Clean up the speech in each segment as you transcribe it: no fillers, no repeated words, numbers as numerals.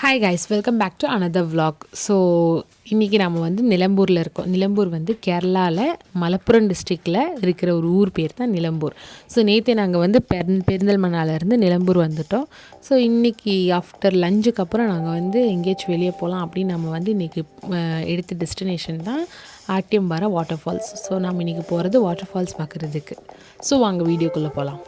Hi guys, welcome back to another vlog. So இன்றைக்கி நம்ம வந்து நிலம்பூரில் இருக்கோம். நிலம்பூர் வந்து கேரளாவில் மலப்புரம் டிஸ்ட்ரிக்டில் இருக்கிற ஒரு ஊர் பேர் தான் நிலம்பூர். ஸோ நேற்று நாங்கள் வந்து பெருந்தல்மண்ணாலேருந்து நிலம்பூர் வந்துவிட்டோம். ஸோ இன்றைக்கி ஆஃப்டர் லஞ்சுக்கு அப்புறம் நாங்கள் வந்து எங்கேயாச்சும் வெளியே போகலாம் அப்படின்னு நம்ம வந்து இன்றைக்கி எடுத்த டெஸ்டினேஷன் தான் ஆட்டியம்பாறை வாட்டர் ஃபால்ஸ். ஸோ நம்ம இன்றைக்கி போகிறது வாட்டர் ஃபால்ஸ் பார்க்குறதுக்கு. ஸோ வாங்க வீடியோக்குள்ளே போகலாம்.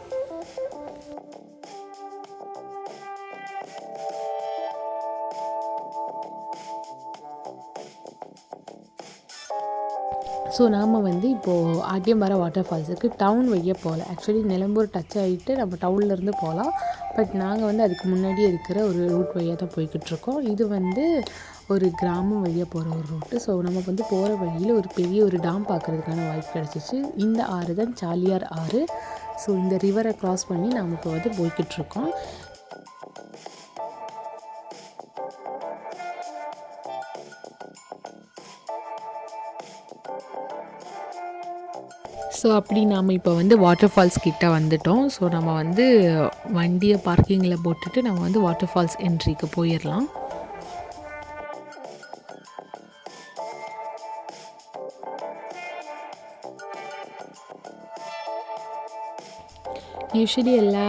ஸோ நாம் வந்து இப்போது ஆட்டியம்பாறை வாட்டர் ஃபால்ஸுக்கு டவுன் வழியாக போகல. ஆக்சுவலி நிலம்பூர் டச் ஆகிட்டு நம்ம டவுன்லேருந்து போகலாம். பட் நாங்கள் வந்து அதுக்கு முன்னாடியே இருக்கிற ஒரு ரூட் வழியாக தான் போய்கிட்ருக்கோம். இது வந்து ஒரு கிராமம் வழியாக போகிற ஒரு ரூட்டு. ஸோ நம்ம வந்து போகிற வழியில் ஒரு பெரிய ஒரு டாம் பார்க்குறதுக்கான வாய்ப்பு கிடச்சிச்சு. இந்த ஆறு தான் சாலியார் ஆறு. ஸோ இந்த ரிவரை க்ராஸ் பண்ணி நாம் இப்போ வந்து போய்கிட்ருக்கோம். ஸோ அப்படி நாம் இப்போ வந்து வாட்டர் ஃபால்ஸ் கிட்டே வந்துவிட்டோம். ஸோ நம்ம வந்து வண்டியை பார்க்கிங்கில் போட்டுட்டு நம்ம வந்து வாட்டர் ஃபால்ஸ் என்ட்ரிக்கு போயிடலாம். யூஸ்வலி எல்லா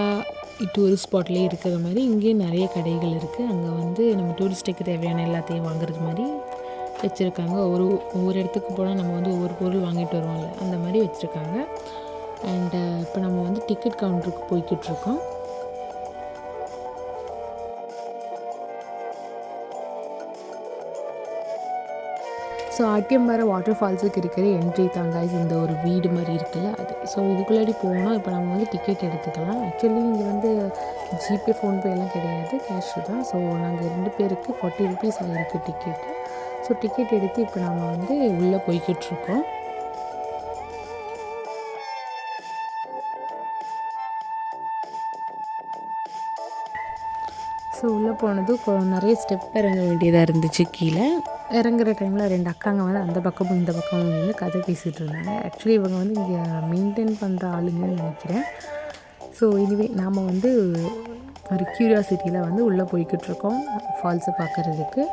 டூரிஸ்ட் ஸ்பாட்லேயும் இருக்கிற மாதிரி இங்கேயும் நிறைய கடைகள் இருக்குது. அங்கே வந்து நம்ம டூரிஸ்ட்டுக்கு தேவையான எல்லாத்தையும் வாங்குறது மாதிரி வச்சுருக்காங்க. ஒவ்வொரு இடத்துக்கு போனால் நம்ம வந்து ஒவ்வொரு பொருள் வாங்கிட்டு வருவோம்ல, அந்த மாதிரி வச்சுருக்காங்க. அண்டு இப்போ நம்ம வந்து டிக்கெட் கவுண்டருக்கு போய்கிட்ருக்கோம். ஸோ ஆட்டியம்பாறை வாட்டர் ஃபால்ஸுக்கு இருக்கிற என்ட்ரி தாங்க இந்த ஒரு வீடு மாதிரி இருக்குல்ல அது. ஸோ இதுக்குள்ளாடி போனால் இப்போ நம்ம வந்து டிக்கெட் எடுத்துக்கலாம். ஆக்சுவலி இங்கே வந்து ஜிபே, ஃபோன்பே எல்லாம் கிடையாது, கேஷு தான். ஸோ நாங்கள் 2 பேருக்கு 40 ருபீஸ் ஆகிருக்கு டிக்கெட்டு. ஸோ டிக்கெட் எடுத்து இப்போ நம்ம வந்து உள்ளே போய்கிட்ருக்கோம். ஸோ உள்ளே போனதும் நிறைய ஸ்டெப் இறங்க வேண்டியதாக இருந்துச்சு. கீழே இறங்குற டைமில் 2 அக்காங்க வந்து அந்த பக்கமும் இந்த பக்கமும் நின்று கதை பேசிகிட்டு இருந்தாங்க. ஆக்சுவலி இவங்க வந்து இங்கே மெயின்டைன் பண்ணுற ஆளுங்கன்னு நினைக்கிறேன். ஸோ இதுவே நாம் வந்து ஒரு க்யூரியாசிட்டியில் வந்து உள்ளே போய்கிட்ருக்கோம் ஃபால்ஸை பார்க்குறதுக்கு.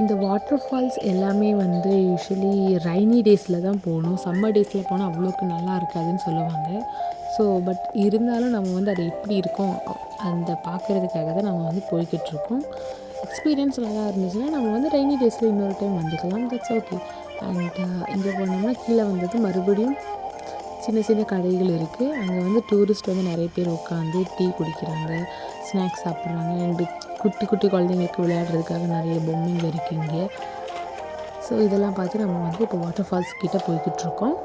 இந்த வாட்டர் ஃபால்ஸ் எல்லாமே வந்து யூஸ்வலி ரைனி டேஸில் தான் போகணும். சம்மர் டேஸில் போனால் அவ்வளோக்கு நல்லா இருக்காதுன்னு சொல்லுவாங்க. ஸோ பட் இருந்தாலும் நம்ம வந்து அது எப்படி இருக்கும் அந்த பார்க்குறதுக்காக தான் நம்ம வந்து போய்கிட்ருக்கோம். எக்ஸ்பீரியன்ஸ் நல்லா இருந்துச்சுன்னா நம்ம வந்து ரெய்னி டேஸில் இன்னொரு டைம் வந்துக்கலாம், தட்ஸ் ஓகே. அண்ட் இங்கே போனோம்னா கீழே வந்தது மறுபடியும் சின்ன சின்ன கடைகள் இருக்குது. அங்கே வந்து டூரிஸ்ட் வந்து நிறைய பேர் உட்காந்து டீ குடிக்கிறாங்க, ஸ்நாக்ஸ் சாப்பிட்றாங்க. அண்டு குட்டி குட்டி குழந்தைங்களுக்கு விளையாடுறதுக்காக நிறைய பொம்மைங்க இருக்குது இங்கே. ஸோ இதெல்லாம் பார்த்து நம்ம வந்து இப்போ வாட்டர் ஃபால்ஸ் கிட்டே போய்கிட்ருக்கோம்.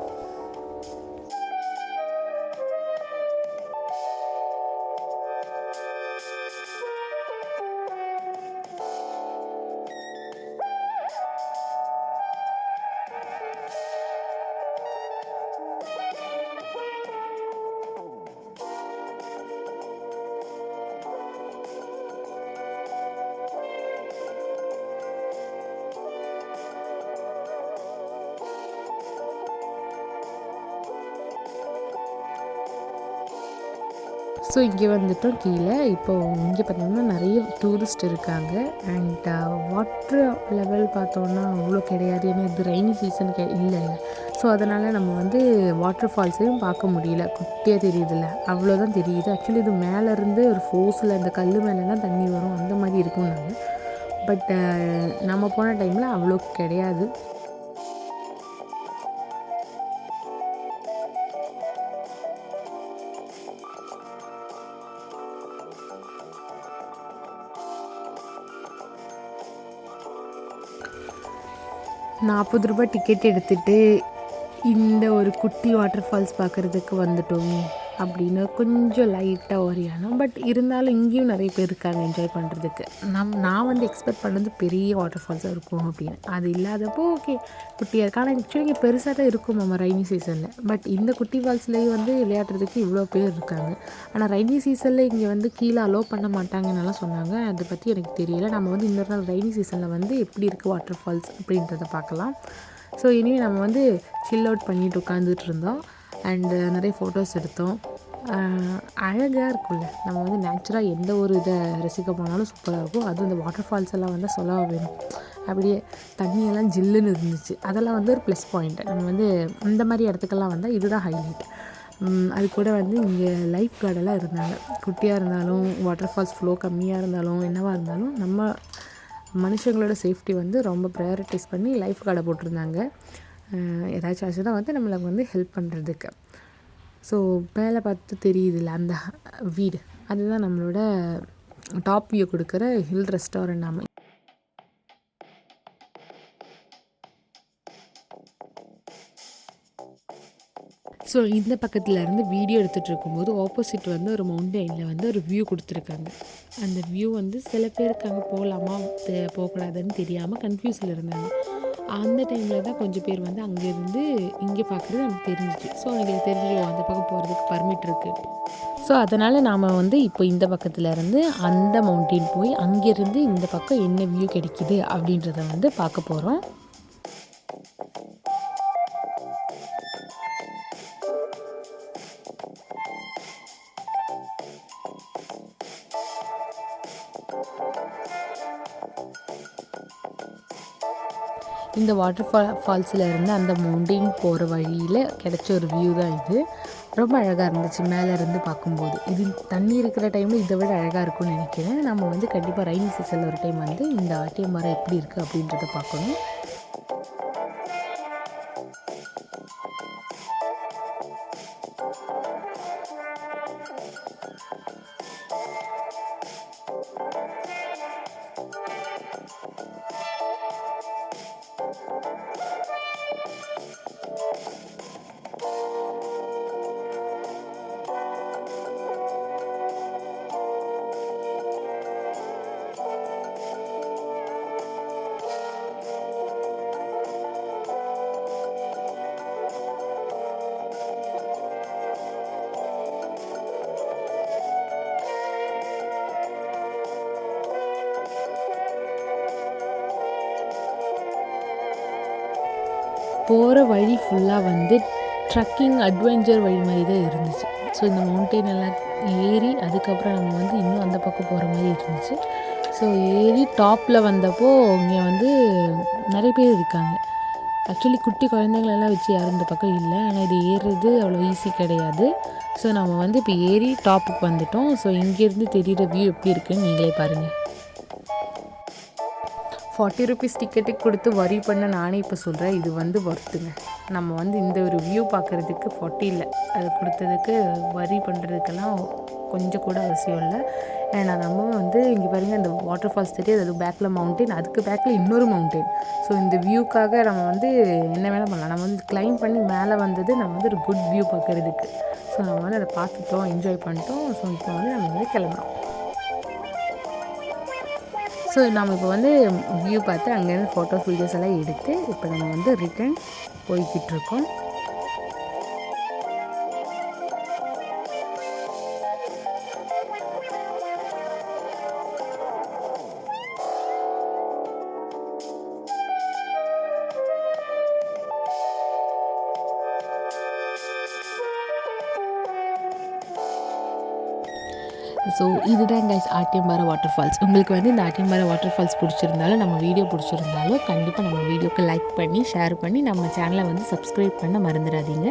ஸோ இங்கே வந்துட்டோம் கீழே. இப்போது இங்கே பார்த்தோம்னா நிறைய டூரிஸ்ட் இருக்காங்க. அண்ட் வாட்டர் லெவல் பார்த்தோன்னா அவ்வளோ கிடையாது, ஏன்னா இது ரெய்னி சீசன் இல்லை. ஸோ அதனால் நம்ம வந்து வாட்டர் ஃபால்ஸையும் பார்க்க முடியல, குட்டியாக தெரியுதுல்ல, அவ்வளோதான் தெரியுது. ஆக்சுவலி இது மேலேருந்து ஒரு ஃபோர்ஸில் அந்த கல் மேலெலாம் தண்ணி வரும், அந்த மாதிரி இருக்கும் நாங்கள். பட் நம்ம போன டைமில் அவ்வளோ கிடையாது. ₹40 டிக்கெட் எடுத்துகிட்டு இந்த ஒரு குட்டி வாட்டர் ஃபால்ஸ் பார்க்குறதுக்கு வந்துட்டோம் அப்படின்னு கொஞ்சம் லைட்டாக ஓரியானோம். பட் இருந்தாலும் இங்கேயும் நிறைய பேர் இருக்காங்க என்ஜாய் பண்ணுறதுக்கு. நான் வந்து எக்ஸ்பெக்ட் பண்ணது பெரிய வாட்டர் ஃபால்ஸாக இருக்கும் அப்படின்னு. அது இல்லாதப்போ ஓகே குட்டியாக இருக்குது. ஆனால் ஆக்சுவலி இங்கே பெருசாக தான் இருக்கும் நம்ம ரைனி சீசனில். பட் இந்த குட்டி ஃபால்ஸ்லேயும் வந்து விளையாடுறதுக்கு இவ்வளோ பேர் இருக்காங்க. ஆனால் ரைனி சீசனில் இங்கே வந்து கீழே அலோவ் பண்ண மாட்டாங்கன்னெல்லாம் சொன்னாங்க. அதை பற்றி எனக்கு தெரியல. நம்ம வந்து இன்னொரு நாள் ரைனி சீசனில் வந்து எப்படி இருக்குது வாட்டர் ஃபால்ஸ் அப்படின்றத பார்க்கலாம். ஸோ இனிமேல் நம்ம வந்து சில் அவுட் பண்ணிட்டு உட்காந்துட்டு இருந்தோம். அண்டு நிறைய ஃபோட்டோஸ் எடுத்தோம். அழகாக இருக்கும்ல. நம்ம வந்து நேச்சுரலாக எந்த ஒரு இதை ரசிக்க போனாலும் சூப்பராக இருக்கும். அதுவும் இந்த வாட்டர் ஃபால்ஸ் எல்லாம் வந்து சொல்லவா வேணும். அப்படியே தண்ணியெல்லாம் ஜில்லுன்னு இருந்துச்சு. அதெல்லாம் வந்து ஒரு ப்ளஸ் பாயிண்ட்டு. நம்ம வந்து இந்த மாதிரி இடத்துக்கெல்லாம் வந்தால் இதுதான் ஹைலைட். அது கூட வந்து இங்கே லைஃப் கார்டெல்லாம் இருந்தாங்க. குட்டியாக இருந்தாலும் வாட்டர் ஃபால்ஸ் ஃப்ளோ கம்மியாக இருந்தாலும் என்னவாக இருந்தாலும் நம்ம மனுஷங்களோட சேஃப்டி வந்து ரொம்ப ப்ரையாரிட்டைஸ் பண்ணி லைஃப் கார்டை போட்டிருந்தாங்க. ஏதாச்சும் ஆச்சுன்னா வந்து நம்மளுக்கு வந்து ஹெல்ப் பண்ணுறதுக்கு. ஸோ மேலே பார்த்து தெரியுதுல்ல அந்த வீடு, அதுதான் நம்மளோட டாப் வியூ கொடுக்குற ஹில் ரெஸ்டாரண்ட். நாம ஸோ இந்த பக்கத்தில் இருந்து வீடியோ எடுத்துகிட்டு இருக்கும்போது ஆப்போசிட் வந்து ஒரு மவுண்டெயினில் வந்து ஒரு வியூ கொடுத்துருக்காங்க. அந்த வியூ வந்து சில பேருக்கு அங்கே போகலாமா போகக்கூடாதுன்னு தெரியாமல் கன்ஃபியூஸில் இருந்தாங்க. அந்த டைமில் தான் கொஞ்சம் பேர் வந்து அங்கேருந்து இங்கே பார்க்குறது நமக்கு தெரிஞ்சிச்சு. ஸோ எங்களுக்கு தெரிஞ்சிடும் அந்த பக்கம் போகிறதுக்கு பர்மிட் இருக்குது. ஸோ அதனால் நாம் வந்து இப்போ இந்த பக்கத்தில் இருந்து அந்த மவுண்டெயின் போய் அங்கேருந்து இந்த பக்கம் என்ன வியூ கிடைக்கிது அப்படின்றத வந்து பார்க்க போகிறோம். இந்த வாட்டர் ஃபால்ஸில் இருந்து அந்த மவுண்டெயின் போகிற வழியில் கிடைச்ச ஒரு வியூ தான் இது. ரொம்ப அழகாக இருந்துச்சு மேலே இருந்து பார்க்கும்போது. இது தண்ணி இருக்கிற டைமில் இதை விட அழகாக இருக்கும்னு நினைக்கிறேன். நம்ம வந்து கண்டிப்பாக ரெய்னி சீசனில் ஒரு டைம் வந்து இந்த ஆட்டியம் மரம் எப்படி இருக்குது அப்படின்றத பார்க்கணும். போகிற வழி ஃபுல்லாக வந்து ட்ரக்கிங் அட்வென்ச்சர் வழி மாதிரி தான் இருந்துச்சு. ஸோ இந்த மவுண்டெயின் எல்லாம் ஏறி அதுக்கப்புறம் நம்ம வந்து இன்னும் அந்த பக்கம் போகிற மாதிரி இருந்துச்சு. ஸோ ஏறி டாப்பில் வந்தப்போ இங்கே வந்து நிறைய பேர் இருக்காங்க. ஆக்சுவலி குட்டி குழந்தைங்களெல்லாம் வச்சு யாரும் இந்த பக்கம் இல்லை. ஆனால் இது ஏறுறது அவ்வளோ ஈஸி கிடையாது. ஸோ நம்ம வந்து இப்போ ஏறி டாப்புக்கு வந்துட்டோம். ஸோ இங்கேருந்து தெரிகிற வியூ எப்படி இருக்குன்னு நீங்களே பாருங்கள். 40 ருபீஸ் டிக்கெட்டுக்கு கொடுத்து வரி பண்ண நானே இப்போ சொல்கிறேன், இது வந்து ஒர்த்துங்க. நம்ம வந்து இந்த ஒரு வியூ பார்க்குறதுக்கு 40 இல்லை, அது கொடுத்ததுக்கு வரி பண்ணுறதுக்கெல்லாம் கொஞ்சம் கூட அவசியம் இல்லை. ஏன்னா நம்ம வந்து இங்கே பாருங்கள், இந்த வாட்டர் ஃபால்ஸ் தெரியுது, அது பேக்கில் மவுண்டெயின், அதுக்கு பேக்கில் இன்னொரு மவுண்டெயின். ஸோ இந்த வியூக்காக நம்ம வந்து என்ன வேணால் பண்ணலாம். நம்ம வந்து கிளைம் பண்ணி மேலே வந்தது நம்ம வந்து ஒரு குட் வியூ பார்க்குறதுக்கு. ஸோ நம்ம வந்து அதை பார்த்துட்டோம், என்ஜாய் பண்ணிட்டோம். ஸோ இப்போ வந்து நம்ம வந்து கிளம்புறோம். ஸோ நம்ம இப்போ வந்து வியூ பார்த்து அங்கேருந்து ஃபோட்டோஸ் வீடியோஸ் எல்லாம் எடுத்து இப்போ நம்ம வந்து ரிட்டர்ன் போய்கிட்டுருக்கோம். ஸோ இதுதான் கைஸ் ஆட்டியம்பாறை வாட்டர் ஃபால்ஸ். உங்களுக்கு வந்து இந்த ஆட்டியம்பாறை வாட்டர் ஃபால்ஸ் பிடிச்சிருந்தாலும், நம்ம வீடியோ பிடிச்சிருந்தாலும் கண்டிப்பாக நம்ம வீடியோக்கு லைக் பண்ணி ஷேர் பண்ணி நம்ம சேனலை வந்து சப்ஸ்கிரைப் பண்ண மறந்துடாதீங்க.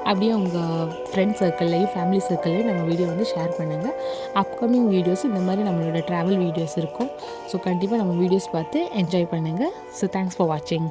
அப்படியே உங்கள் ஃப்ரெண்ட்ஸ் சர்க்கிள்லேயும் ஃபேமிலி சர்க்கிள்லேயும் நம்ம வீடியோ வந்து ஷேர் பண்ணுங்கள். அப்கமிங் வீடியோஸ் இந்த மாதிரி நம்மளோட ட்ராவல் வீடியோஸ் இருக்கும். ஸோ கண்டிப்பாக நம்ம வீடியோஸ் பார்த்து என்ஜாய் பண்ணுங்கள். ஸோ தேங்க்ஸ் ஃபார் வாட்சிங்.